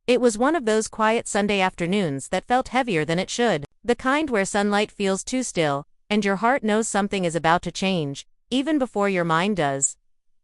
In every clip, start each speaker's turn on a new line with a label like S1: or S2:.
S1: It was one of those quiet Sunday afternoons that felt heavier than it should. The kind where sunlight feels too still, and your heart knows something is about to change, even before your mind does.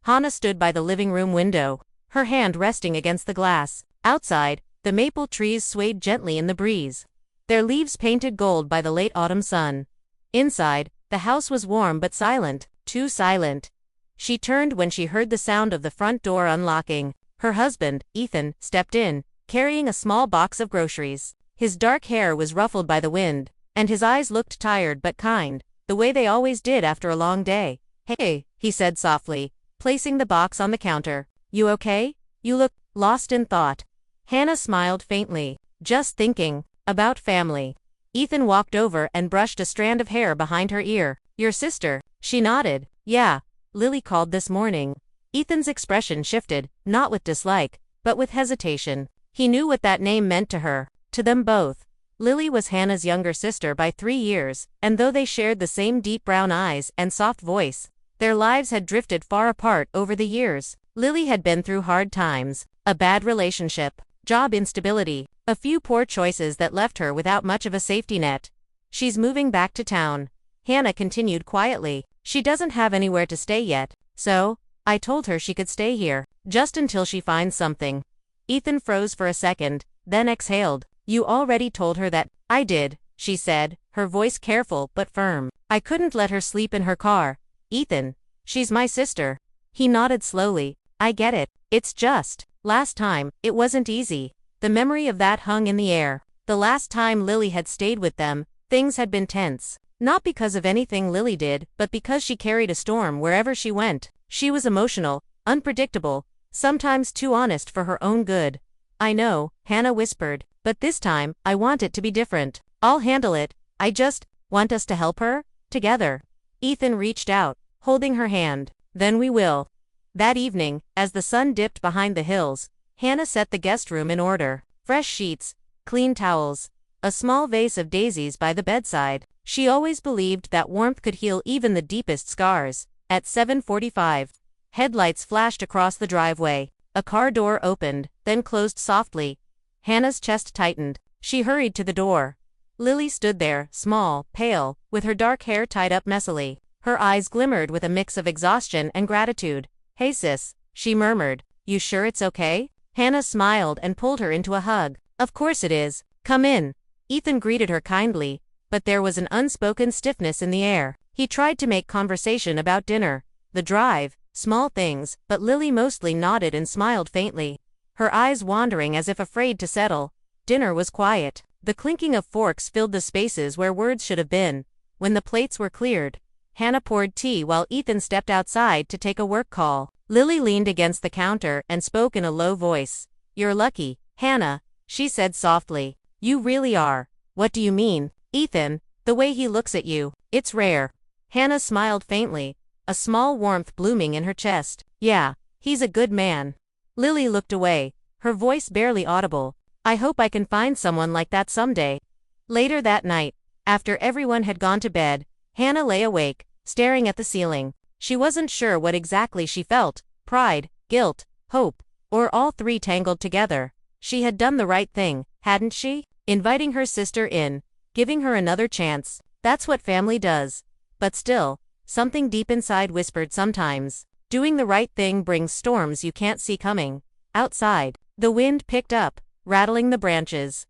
S1: Hannah stood by the living room window, her hand resting against the glass. Outside, the maple trees swayed gently in the breeze, their leaves painted gold by the late autumn sun. Inside, the house was warm but silent, too silent. She turned when she heard the sound of the front door unlocking. Her husband, Ethan, stepped in, carrying a small box of groceries. His dark hair was ruffled by the wind, and his eyes looked tired but kind, the way they always did after a long day. "Hey," he said softly, placing the box on the counter. "You okay? You look lost in thought." Hannah smiled faintly. "Just thinking about family." Ethan walked over and brushed a strand of hair behind her ear. "Your sister?" She nodded. "Yeah, Lily called this morning." Ethan's expression shifted, not with dislike, but with hesitation. He knew what that name meant to her, to them both. Lily was Hannah's younger sister by 3 years, and though they shared the same deep brown eyes and soft voice, their lives had drifted far apart over the years. Lily had been through hard times, a bad relationship, job instability, a few poor choices that left her without much of a safety net. "She's moving back to town," Hannah continued quietly. "She doesn't have anywhere to stay yet, so I told her she could stay here, just until she finds something." Ethan froze for a second, then exhaled. "You already told her that?" "I did," she said, her voice careful but firm. "I couldn't let her sleep in her car, Ethan. She's my sister." He nodded slowly. "I get it. It's just, last time, it wasn't easy." The memory of that hung in the air. The last time Lily had stayed with them, things had been tense. Not because of anything Lily did, but because she carried a storm wherever she went. She was emotional, unpredictable, sometimes too honest for her own good. "I know," Hannah whispered, "but this time, I want it to be different. I'll handle it. I just want us to help her, together." Ethan reached out, holding her hand. "Then we will." That evening, as the sun dipped behind the hills, Hannah set the guest room in order. Fresh sheets, clean towels, a small vase of daisies by the bedside. She always believed that warmth could heal even the deepest scars. At 7:45, headlights flashed across the driveway. A car door opened, then closed softly. Hannah's chest tightened. She hurried to the door. Lily stood there, small, pale, with her dark hair tied up messily. Her eyes glimmered with a mix of exhaustion and gratitude. "Hey sis," she murmured. "You sure it's okay?" Hannah smiled and pulled her into a hug. "Of course it is. Come in." Ethan greeted her kindly, but there was an unspoken stiffness in the air. He tried to make conversation about dinner, the drive, small things, but Lily mostly nodded and smiled faintly, her eyes wandering as if afraid to settle. Dinner was quiet. The clinking of forks filled the spaces where words should have been. When the plates were cleared, Hannah poured tea while Ethan stepped outside to take a work call. Lily leaned against the counter and spoke in a low voice. "You're lucky, Hannah," she said softly. "You really are." "What do you mean?" "Ethan, the way he looks at you, it's rare." Hannah smiled faintly, a small warmth blooming in her chest. "Yeah, he's a good man." Lily looked away, her voice barely audible. "I hope I can find someone like that someday." Later that night, after everyone had gone to bed, Hannah lay awake, staring at the ceiling. She wasn't sure what exactly she felt, pride, guilt, hope, or all three tangled together. She had done the right thing, hadn't she? Inviting her sister in, giving her another chance. That's what family does. But still, something deep inside whispered sometimes. Doing the right thing brings storms you can't see coming. Outside, the wind picked up, rattling the branches.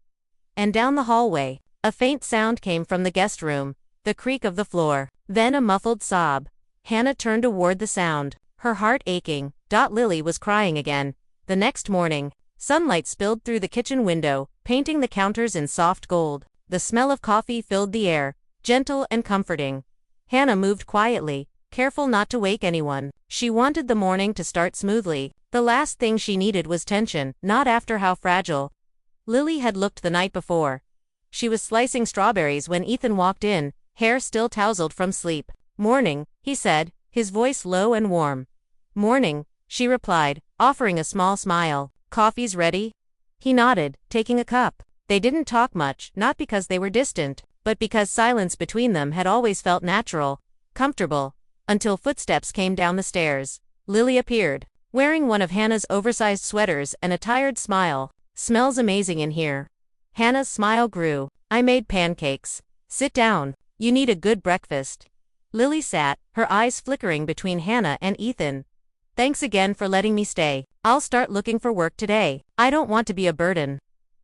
S1: And down the hallway, a faint sound came from the guest room, the creak of the floor. Then a muffled sob. Hannah turned toward the sound, her heart aching. Lily was crying again. The next morning, sunlight spilled through the kitchen window, painting the counters in soft gold. The smell of coffee filled the air, gentle and comforting. Hannah moved quietly, careful not to wake anyone. She wanted the morning to start smoothly. The last thing she needed was tension, not after how fragile Lily had looked the night before. She was slicing strawberries when Ethan walked in, hair still tousled from sleep. "Morning," he said, his voice low and warm. "Morning," she replied, offering a small smile. "Coffee's ready?" He nodded, taking a cup. They didn't talk much, not because they were distant, but because silence between them had always felt natural, comfortable, until footsteps came down the stairs. Lily appeared, wearing one of Hannah's oversized sweaters and a tired smile. Smells amazing in here. Hannah's smile grew. I made pancakes. Sit down. You need a good breakfast. Lily sat, her eyes flickering between Hannah and Ethan. Thanks again for letting me stay. I'll start looking for work today. I don't want to be a burden.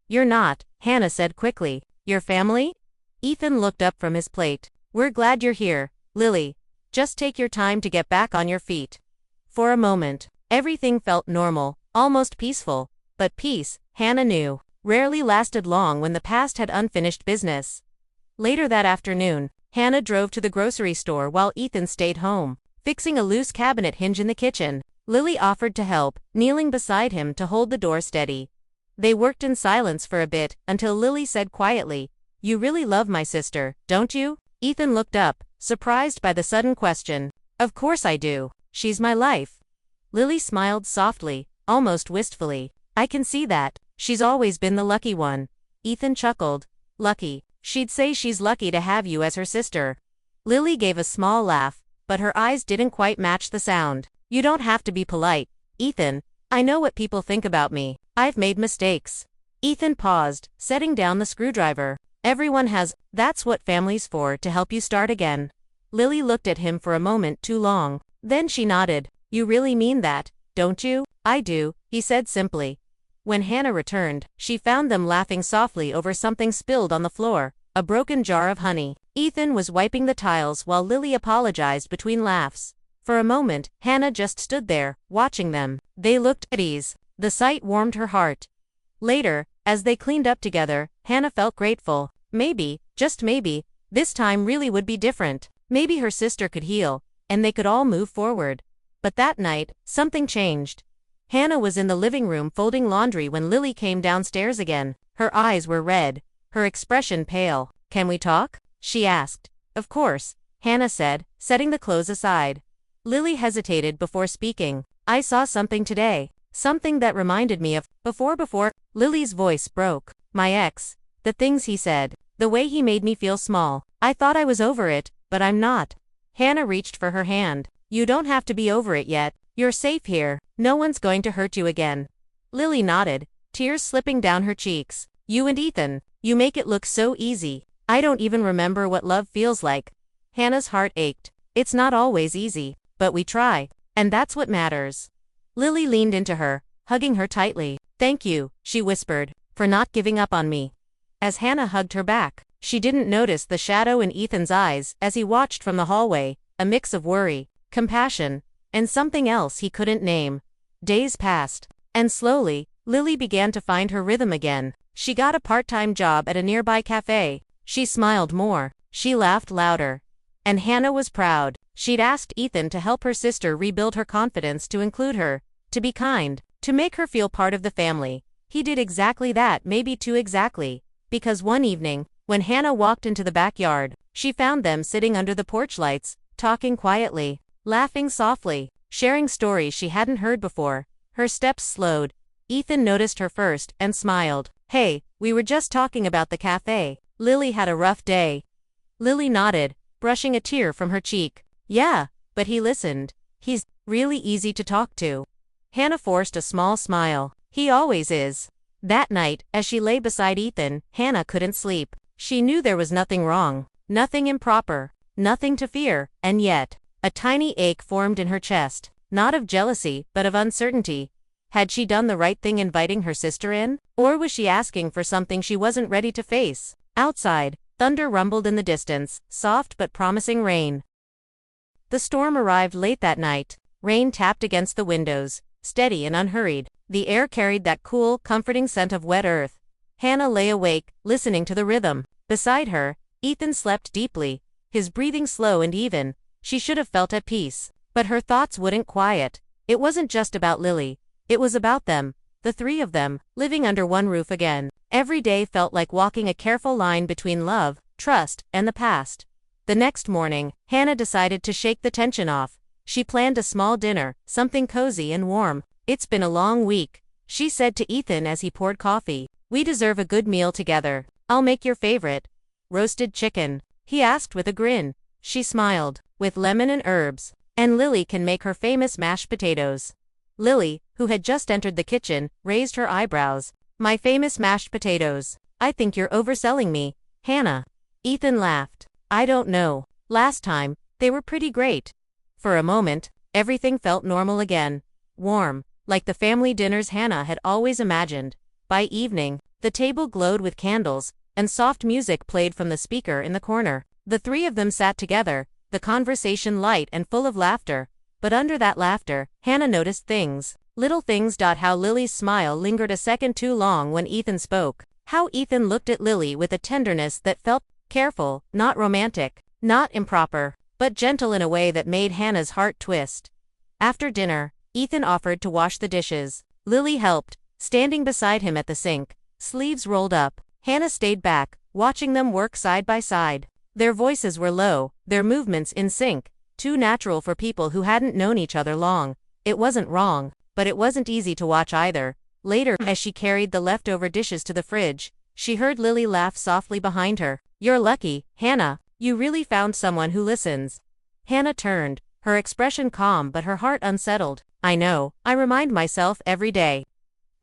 S1: You're not, Hannah said quickly. Your family? Ethan looked up from his plate. We're glad you're here, Lily. Just take your time to get back on your feet. For a moment, everything felt normal, almost peaceful. But peace, Hannah knew, rarely lasted long when the past had unfinished business. Later that afternoon, Hannah drove to the grocery store while Ethan stayed home, fixing a loose cabinet hinge in the kitchen. Lily offered to help, kneeling beside him to hold the door steady. They worked in silence for a bit, until Lily said quietly, "You really love my sister, don't you?" Ethan looked up, surprised by the sudden question. "Of course I do. She's my life." Lily smiled softly, almost wistfully. "I can see that. She's always been the lucky one." Ethan chuckled. "Lucky? She'd say she's lucky to have you as her sister." Lily gave a small laugh, but her eyes didn't quite match the sound. "You don't have to be polite, Ethan. I know what people think about me. I've made mistakes." Ethan paused, setting down the screwdriver. "Everyone has. That's what family's for, to help you start again." Lily looked at him for a moment too long. Then she nodded. "You really mean that, don't you?" "I do," he said simply. When Hannah returned, she found them laughing softly over something spilled on the floor, a broken jar of honey. Ethan was wiping the tiles while Lily apologized between laughs. For a moment, Hannah just stood there, watching them. They looked at ease. The sight warmed her heart. Later, as they cleaned up together, Hannah felt grateful. Maybe, just maybe, this time really would be different. Maybe her sister could heal, and they could all move forward. But that night, something changed. Hannah was in the living room folding laundry when Lily came downstairs again. Her eyes were red, her expression pale. "Can we talk?" she asked. "Of course," Hannah said, setting the clothes aside. Lily hesitated before speaking. "I saw something today. Something that reminded me of before. Lily's voice broke. "My ex. The things he said. The way he made me feel small. I thought I was over it, but I'm not." Hannah reached for her hand. "You don't have to be over it yet. You're safe here. No one's going to hurt you again." Lily nodded, tears slipping down her cheeks. "You and Ethan, you make it look so easy. I don't even remember what love feels like." Hannah's heart ached. "It's not always easy, but we try, and that's what matters." Lily leaned into her, hugging her tightly. "Thank you," she whispered, "for not giving up on me." As Hannah hugged her back, she didn't notice the shadow in Ethan's eyes as he watched from the hallway, a mix of worry, compassion, and something else he couldn't name. Days passed, and slowly, Lily began to find her rhythm again. She got a part-time job at a nearby cafe. She smiled more. She laughed louder. And Hannah was proud. She'd asked Ethan to help her sister rebuild her confidence, to include her, to be kind, to make her feel part of the family. He did exactly that, maybe too exactly. Because one evening, when Hannah walked into the backyard, she found them sitting under the porch lights, talking quietly, laughing softly, sharing stories she hadn't heard before. Her steps slowed. Ethan noticed her first and smiled. "Hey, we were just talking about the cafe. Lily had a rough day." Lily nodded, brushing a tear from her cheek. "Yeah, but he listened. He's really easy to talk to." Hannah forced a small smile. "He always is." That night, as she lay beside Ethan, Hannah couldn't sleep. She knew there was nothing wrong, nothing improper, nothing to fear, and yet, a tiny ache formed in her chest, not of jealousy, but of uncertainty. Had she done the right thing inviting her sister in? Or was she asking for something she wasn't ready to face? Outside, thunder rumbled in the distance, soft but promising rain. The storm arrived late that night. Rain tapped against the windows, steady and unhurried. The air carried that cool, comforting scent of wet earth. Hannah lay awake, listening to the rhythm. Beside her, Ethan slept deeply, his breathing slow and even. She should have felt at peace. But her thoughts wouldn't quiet. It wasn't just about Lily. It was about them, the three of them, living under one roof again. Every day felt like walking a careful line between love, trust, and the past. The next morning, Hannah decided to shake the tension off. She planned a small dinner, something cozy and warm. "It's been a long week," she said to Ethan as he poured coffee. "We deserve a good meal together. I'll make your favorite." "Roasted chicken?" he asked with a grin. She smiled. "With lemon and herbs. And Lily can make her famous mashed potatoes." Lily, who had just entered the kitchen, raised her eyebrows. My famous mashed potatoes. I think you're overselling me, Hannah. Ethan laughed. I don't know. Last time, they were pretty great. For a moment, everything felt normal again. Warm, like the family dinners Hannah had always imagined. By evening, the table glowed with candles, and soft music played from the speaker in the corner. The three of them sat together, the conversation light and full of laughter. But under that laughter, Hannah noticed things. Little things. How Lily's smile lingered a second too long when Ethan spoke. How Ethan looked at Lily with a tenderness that felt careful, not romantic, not improper, but gentle in a way that made Hannah's heart twist. After dinner, Ethan offered to wash the dishes. Lily helped, standing beside him at the sink, sleeves rolled up. Hannah stayed back, watching them work side by side. Their voices were low, their movements in sync, too natural for people who hadn't known each other long. It wasn't wrong, but it wasn't easy to watch either. Later, as she carried the leftover dishes to the fridge, she heard Lily laugh softly behind her. You're lucky, Hannah. You really found someone who listens. Hannah turned, her expression calm but her heart unsettled. I know, I remind myself every day.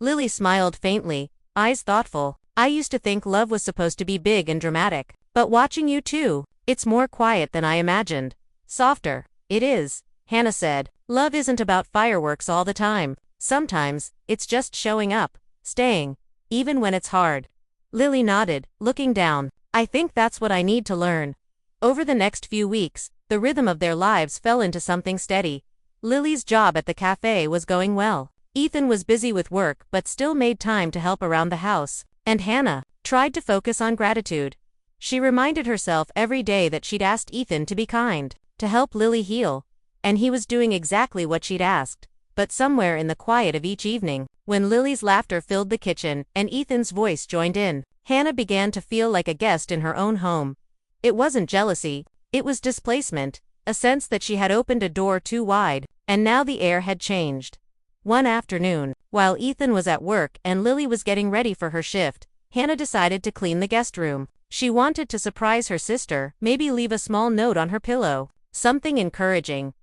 S1: Lily smiled faintly, eyes thoughtful. I used to think love was supposed to be big and dramatic. But watching you too, it's more quiet than I imagined. Softer. It is, Hannah said. Love isn't about fireworks all the time. Sometimes, it's just showing up, staying, even when it's hard. Lily nodded, looking down. I think that's what I need to learn. Over the next few weeks, the rhythm of their lives fell into something steady. Lily's job at the cafe was going well. Ethan was busy with work but still made time to help around the house. And Hannah tried to focus on gratitude. She reminded herself every day that she'd asked Ethan to be kind, to help Lily heal. And he was doing exactly what she'd asked. But somewhere in the quiet of each evening, when Lily's laughter filled the kitchen and Ethan's voice joined in, Hannah began to feel like a guest in her own home. It wasn't jealousy, it was displacement, a sense that she had opened a door too wide, and now the air had changed. One afternoon, while Ethan was at work and Lily was getting ready for her shift, Hannah decided to clean the guest room. She wanted to surprise her sister, maybe leave a small note on her pillow, something encouraging.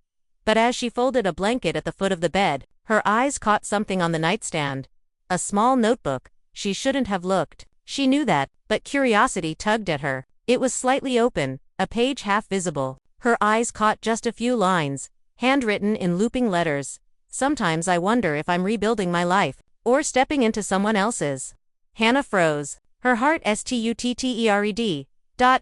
S1: But as she folded a blanket at the foot of the bed, her eyes caught something on the nightstand. A small notebook. She shouldn't have looked. She knew that, but curiosity tugged at her. It was slightly open, a page half visible. Her eyes caught just a few lines, handwritten in looping letters. Sometimes I wonder if I'm rebuilding my life, or stepping into someone else's. Hannah froze. Her heart stuttered.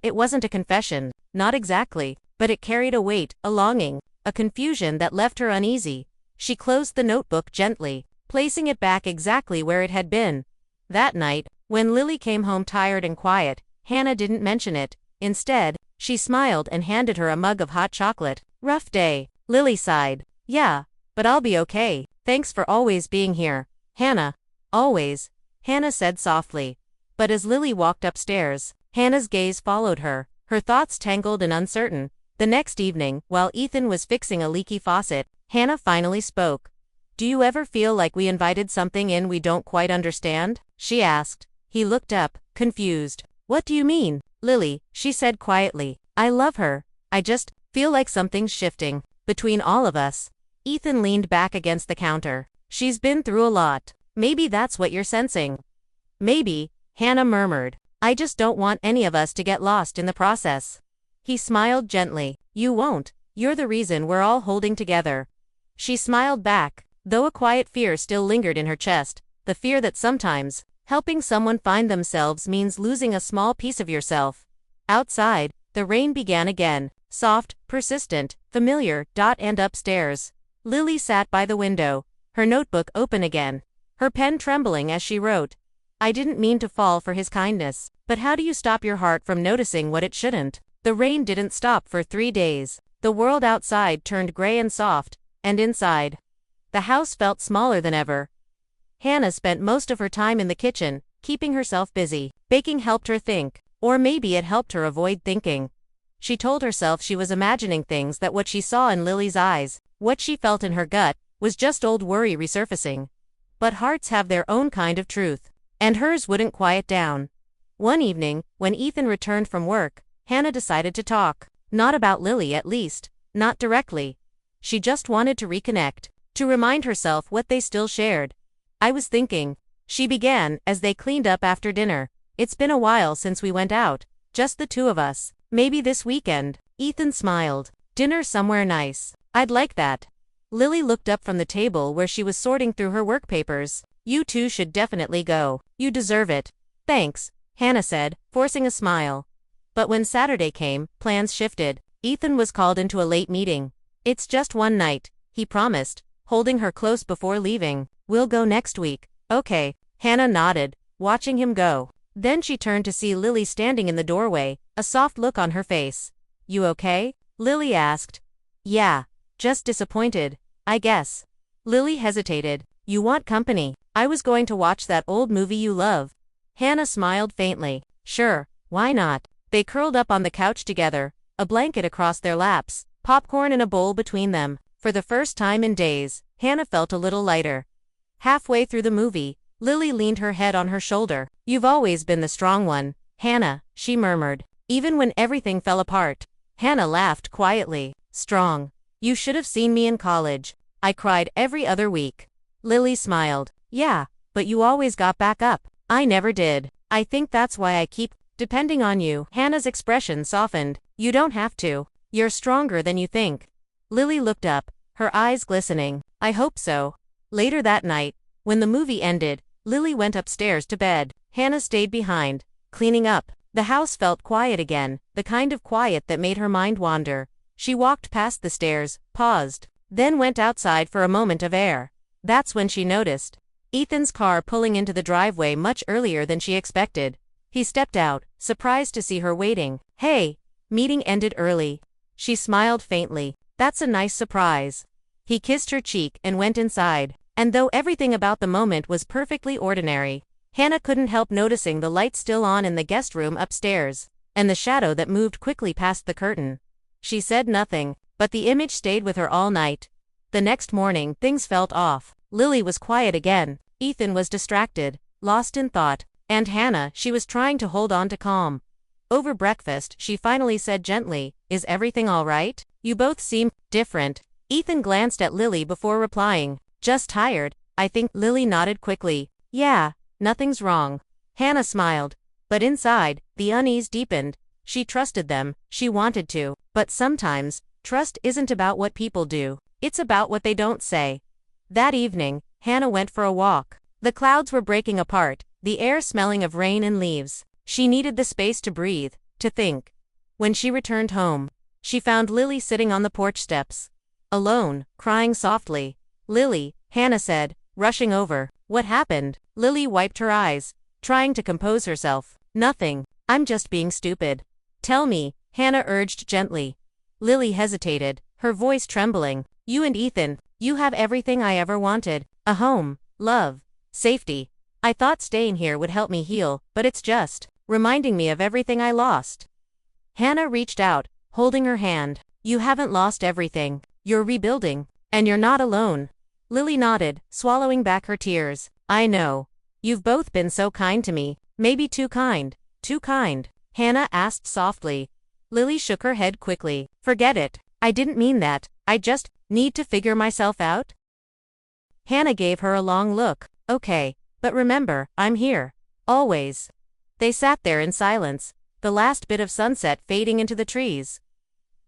S1: It wasn't a confession, not exactly, but it carried a weight, a longing, a confusion that left her uneasy. She closed the notebook gently, placing it back exactly where it had been. That night, when Lily came home tired and quiet, Hannah didn't mention it. Instead, she smiled and handed her a mug of hot chocolate. Rough day, Lily sighed. Yeah, but I'll be okay. Thanks for always being here, Hannah. Always, Hannah said softly. But as Lily walked upstairs, Hannah's gaze followed her, her thoughts tangled and uncertain. The next evening, while Ethan was fixing a leaky faucet, Hannah finally spoke. Do you ever feel like we invited something in we don't quite understand? She asked. He looked up, confused. What do you mean, Lily? She said quietly. I love her. I just feel like something's shifting between all of us. Ethan leaned back against the counter. She's been through a lot. Maybe that's what you're sensing. Maybe, Hannah murmured. I just don't want any of us to get lost in the process. He smiled gently. You won't. You're the reason we're all holding together. She smiled back, though a quiet fear still lingered in her chest, the fear that sometimes, helping someone find themselves means losing a small piece of yourself. Outside, the rain began again, soft, persistent, familiar. And upstairs, Lily sat by the window, her notebook open again, her pen trembling as she wrote. I didn't mean to fall for his kindness, but how do you stop your heart from noticing what it shouldn't? The rain didn't stop for 3 days. The world outside turned gray and soft, and inside, the house felt smaller than ever. Hannah spent most of her time in the kitchen, keeping herself busy. Baking helped her think, or maybe it helped her avoid thinking. She told herself she was imagining things, that what she saw in Lily's eyes, what she felt in her gut, was just old worry resurfacing. But hearts have their own kind of truth, and hers wouldn't quiet down. One evening, when Ethan returned from work, Hannah decided to talk. Not about Lily, at least, not directly. She just wanted to reconnect, to remind herself what they still shared. I was thinking, she began, as they cleaned up after dinner. It's been a while since we went out, just the two of us. Maybe this weekend. Ethan smiled. Dinner somewhere nice. I'd like that. Lily looked up from the table where she was sorting through her work papers. You two should definitely go. You deserve it. Thanks, Hannah said, forcing a smile. But when Saturday came, plans shifted. Ethan was called into a late meeting. It's just one night, he promised, holding her close before leaving. We'll go next week. Okay, Hannah nodded, watching him go. Then she turned to see Lily standing in the doorway, a soft look on her face. You okay? Lily asked. Yeah, just disappointed, I guess. Lily hesitated. You want company? I was going to watch that old movie you love. Hannah smiled faintly. Sure, why not? They curled up on the couch together, a blanket across their laps, popcorn in a bowl between them. For the first time in days, Hannah felt a little lighter. Halfway through the movie, Lily leaned her head on her shoulder. You've always been the strong one, Hannah, she murmured. Even when everything fell apart. Hannah laughed quietly. Strong. You should have seen me in college. I cried every other week. Lily smiled. Yeah, but you always got back up. I never did. I think that's why I keep depending on you. Hannah's expression softened. You don't have to. You're stronger than you think. Lily looked up, her eyes glistening. I hope so. Later that night, when the movie ended, Lily went upstairs to bed. Hannah stayed behind, cleaning up. The house felt quiet again, the kind of quiet that made her mind wander. She walked past the stairs, paused, then went outside for a moment of air. That's when she noticed Ethan's car pulling into the driveway much earlier than she expected. He stepped out, surprised to see her waiting. Hey, meeting ended early. She smiled faintly. That's a nice surprise. He kissed her cheek and went inside. And though everything about the moment was perfectly ordinary, Hannah couldn't help noticing the light still on in the guest room upstairs, and the shadow that moved quickly past the curtain. She said nothing, but the image stayed with her all night. The next morning, things felt off. Lily was quiet again. Ethan was distracted, lost in thought, and Hannah, she was trying to hold on to calm. Over breakfast, she finally said gently, Is everything all right? You both seem different. Ethan glanced at Lily before replying. Just tired, I think. Lily nodded quickly. Yeah, nothing's wrong. Hannah smiled. But inside, the unease deepened. She trusted them, she wanted to. But sometimes, trust isn't about what people do. It's about what they don't say. That evening, Hannah went for a walk. The clouds were breaking apart, the air smelling of rain and leaves. She needed the space to breathe, to think. When she returned home, she found Lily sitting on the porch steps. Alone, crying softly. Lily, Hannah said, rushing over. What happened? Lily wiped her eyes, trying to compose herself. Nothing. I'm just being stupid. Tell me, Hannah urged gently. Lily hesitated, her voice trembling. You and Ethan, you have everything I ever wanted. A home, love, safety. I thought staying here would help me heal, but it's just reminding me of everything I lost. Hannah reached out, holding her hand. You haven't lost everything. You're rebuilding. And you're not alone. Lily nodded, swallowing back her tears. I know. You've both been so kind to me. Maybe too kind. Too kind. Hannah asked softly. Lily shook her head quickly. Forget it. I didn't mean that. I just need to figure myself out. Hannah gave her a long look. Okay, but remember, I'm here. Always. They sat there in silence, the last bit of sunset fading into the trees.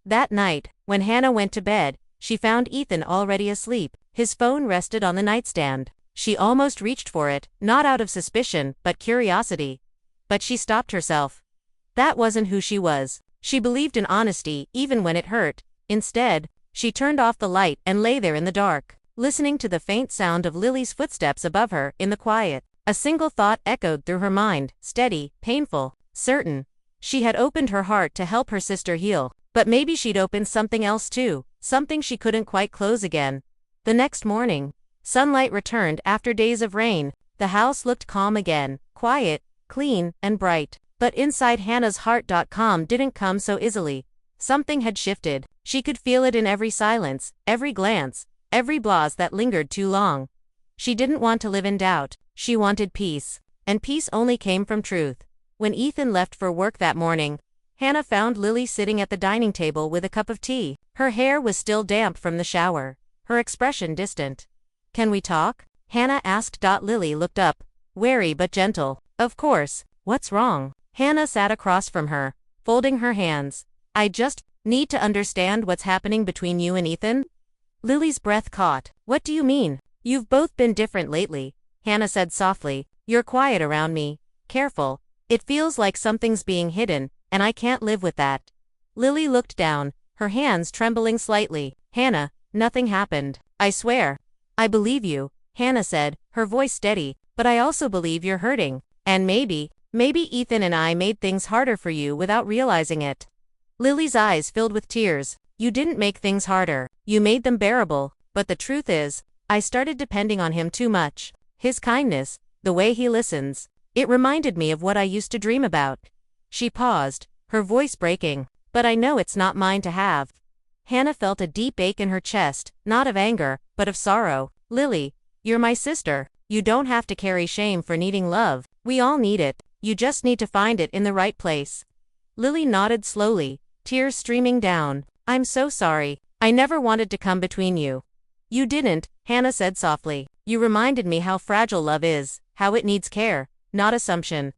S1: That night, when Hannah went to bed, she found Ethan already asleep. His phone rested on the nightstand. She almost reached for it, not out of suspicion, but curiosity. But she stopped herself. That wasn't who she was. She believed in honesty, even when it hurt. Instead, she turned off the light and lay there in the dark, listening to the faint sound of Lily's footsteps above her in the quiet. A single thought echoed through her mind, steady, painful, certain. She had opened her heart to help her sister heal, but maybe she'd opened something else too, something she couldn't quite close again. The next morning, sunlight returned after days of rain. The house looked calm again, quiet, clean, and bright. But inside Hannah's heart, calm didn't come so easily. Something had shifted. She could feel it in every silence, every glance, every pause that lingered too long. She didn't want to live in doubt. She wanted peace. And peace only came from truth. When Ethan left for work that morning, Hannah found Lily sitting at the dining table with a cup of tea. Her hair was still damp from the shower, her expression distant. Can we talk? Hannah asked. Lily looked up, wary but gentle. Of course, what's wrong? Hannah sat across from her, folding her hands. I just need to understand what's happening between you and Ethan? Lily's breath caught. What do you mean? You've both been different lately, Hannah said softly. You're quiet around me. Careful. It feels like something's being hidden, and I can't live with that. Lily looked down, her hands trembling slightly. Hannah, nothing happened. I swear. I believe you, Hannah said, her voice steady, but I also believe you're hurting. And maybe Ethan and I made things harder for you without realizing it. Lily's eyes filled with tears. You didn't make things harder. You made them bearable. But the truth is, I started depending on him too much. His kindness, the way he listens. It reminded me of what I used to dream about. She paused, her voice breaking. But I know it's not mine to have. Hannah felt a deep ache in her chest, not of anger, but of sorrow. Lily, you're my sister. You don't have to carry shame for needing love. We all need it. You just need to find it in the right place. Lily nodded slowly, tears streaming down. I'm so sorry. I never wanted to come between you. You didn't, Hannah said softly. You reminded me how fragile love is, how it needs care, not assumption.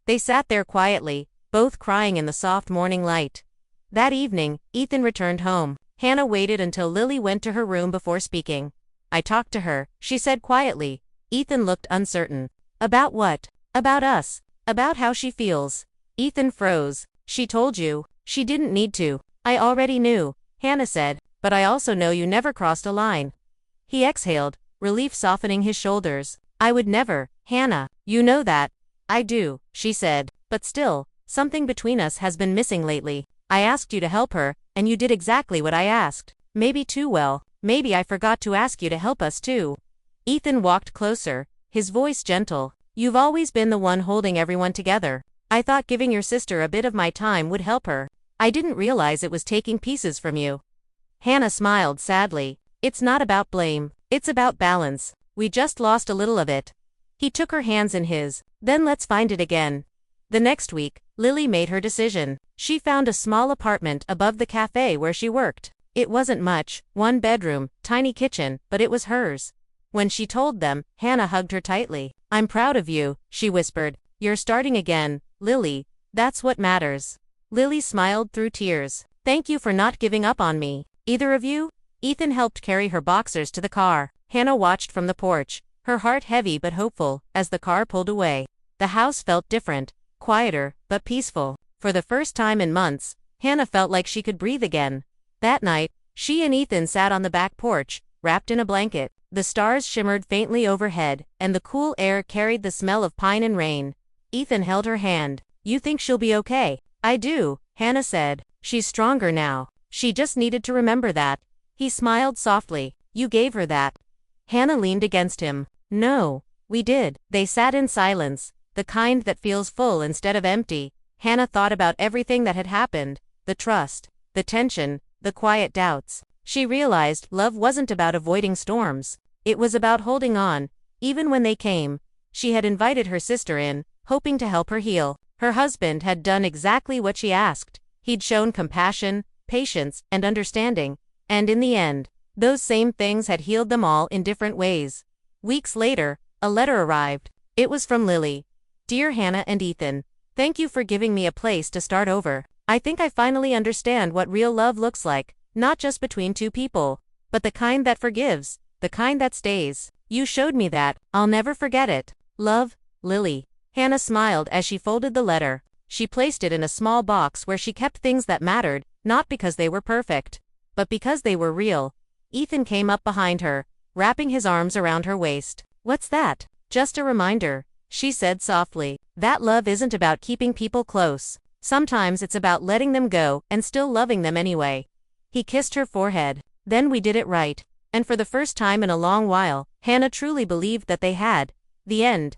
S1: They sat there quietly, both crying in the soft morning light. That evening, Ethan returned home. Hannah waited until Lily went to her room before speaking. I talked to her, she said quietly. Ethan looked uncertain. About what? About us. About how she feels. Ethan froze. She told you. She didn't need to. I already knew, Hannah said, but I also know you never crossed a line. He exhaled, relief softening his shoulders. I would never, Hannah. You know that. I do, she said, but still, something between us has been missing lately. I asked you to help her, and you did exactly what I asked. Maybe too well. Maybe I forgot to ask you to help us too. Ethan walked closer, his voice gentle. You've always been the one holding everyone together. I thought giving your sister a bit of my time would help her. I didn't realize it was taking pieces from you. Hannah smiled sadly. It's not about blame. It's about balance. We just lost a little of it. He took her hands in his. Then let's find it again. The next week, Lily made her decision. She found a small apartment above the cafe where she worked. It wasn't much, one bedroom, tiny kitchen, but it was hers. When she told them, Hannah hugged her tightly. I'm proud of you, she whispered. You're starting again, Lily. That's what matters. Lily smiled through tears. Thank you for not giving up on me. Either of you? Ethan helped carry her boxers to the car. Hannah watched from the porch, her heart heavy but hopeful, as the car pulled away. The house felt different, quieter, but peaceful. For the first time in months, Hannah felt like she could breathe again. That night, she and Ethan sat on the back porch, wrapped in a blanket. The stars shimmered faintly overhead, and the cool air carried the smell of pine and rain. Ethan held her hand. You think she'll be okay? I do, Hannah said. She's stronger now. She just needed to remember that. He smiled softly. You gave her that. Hannah leaned against him. No, we did. They sat in silence, the kind that feels full instead of empty. Hannah thought about everything that had happened, the trust, the tension, the quiet doubts. She realized love wasn't about avoiding storms. It was about holding on, even when they came. She had invited her sister in, hoping to help her heal. Her husband had done exactly what she asked. He'd shown compassion, patience, and understanding. And in the end, those same things had healed them all in different ways. Weeks later, a letter arrived. It was from Lily. Dear Hannah and Ethan, thank you for giving me a place to start over. I think I finally understand what real love looks like, not just between two people, but the kind that forgives, the kind that stays. You showed me that. I'll never forget it. Love, Lily. Hannah smiled as she folded the letter. She placed it in a small box where she kept things that mattered, not because they were perfect, but because they were real. Ethan came up behind her, wrapping his arms around her waist. What's that? Just a reminder, she said softly. That love isn't about keeping people close. Sometimes it's about letting them go and still loving them anyway. He kissed her forehead. Then we did it right. And for the first time in a long while, Hannah truly believed that they had. The end.